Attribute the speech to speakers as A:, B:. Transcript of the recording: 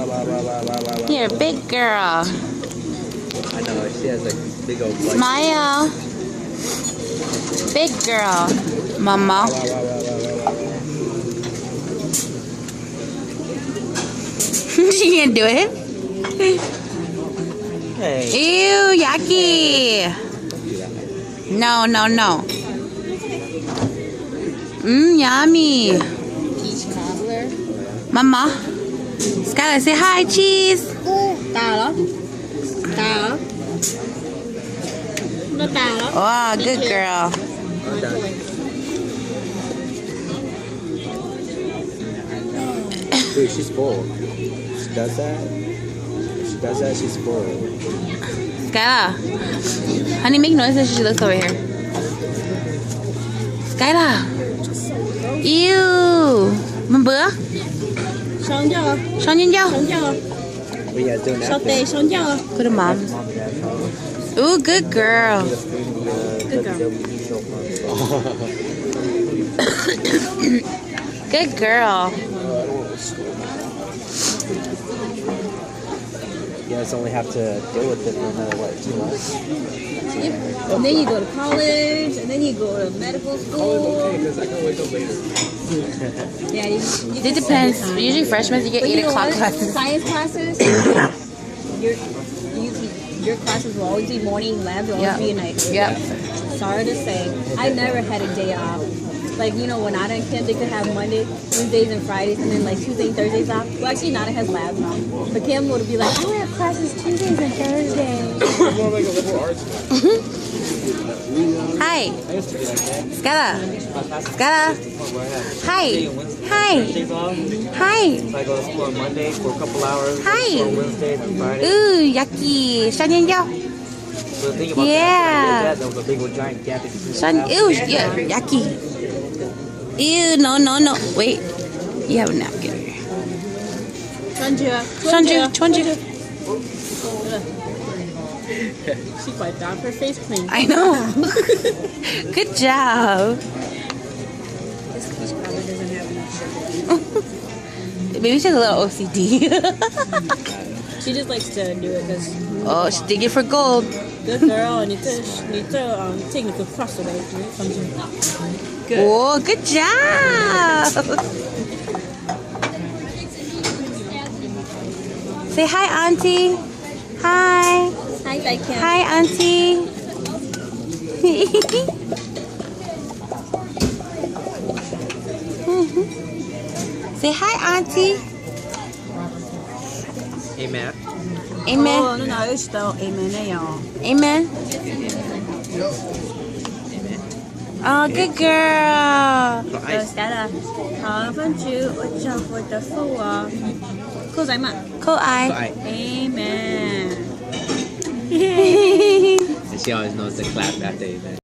A: You're a big girl.
B: I know, she has like big old butt.
A: Smile. Big girl. Mama. She can't do it.
B: Hey.
A: Ew, yucky. No, no, no. Yummy.
C: Peach cobbler.
A: Mama. Skylar, say hi, cheese.
C: Tao đó. Tao đó. Nó tao đó.
A: Oh, good girl.
B: I'm done. Dude, she's full. She does that. If she does that, she's full.
A: Skylar. Honey, make noises. She looks over here. Skylar. Ew. Một bữa.
C: Son chưa?
A: Son nhân dâu.
C: Son chưa?
B: What you guys doing
C: Sao
B: after?
C: tê son chưa?
A: Put a mom. Ooh, good girl.
C: Good girl.
A: Good girl.
B: You guys only have to deal with it for another, what, 2 months?
C: And then you go to college, and then you go to medical school.
B: Because I can wake up later.
C: Yeah, you
A: It depends. Usually freshmen you get
C: But
A: 8
C: you know
A: o'clock
C: what?
A: classes.
C: Science classes, your classes will always be morning, labs will always be at night.
A: Yep.
C: Sorry to say, I never had a day off. Like, you know, when Nada and Kim, they could have Monday, Wednesdays, and Fridays, and then like Tuesday and Thursdays off. Well, actually, Nada has labs. But Kim would be like, I have classes Tuesdays and Thursdays.
B: More like a liberal arts.
A: Hi.
B: I used to be like that.
A: Skylar. Skylar. Hi. Hi.
B: Days off.
A: Hi.
B: So I go to school on Monday for a couple hours.
A: Hi.
B: Or Wednesdays and Fridays.
A: Ooh, yucky. Son nhân dâu.
B: So the thing about
A: Yeah.
B: that, there was a big old giant gap in between.
A: Son, ew, yeah, yucky. Ew, no, no, no. Wait. You have a napkin here. Sanju, Chonju.
C: She wiped off her face clean.
A: I know. Good job.
C: This peach cobbler doesn't have enough sugar.
A: Maybe she has a little OCD.
C: She just likes to do it because
A: Oh, she's digging for gold.
C: good girl and need to take the crust away. Good.
A: Oh, good job. Say hi, Auntie. Hi.
C: Hi, Kim.
A: Hi, Auntie. Say hi, Auntie.
B: Amen.
A: Amen.
C: Oh, no, it's still amen, y'all.
A: Amen. Oh, good girl.
C: Rồi sẽ là thở phân chữ ở trong với the floor. Cô giải mặt.
A: Cool eye.
C: Amen.
B: And she always knows to clap after amen.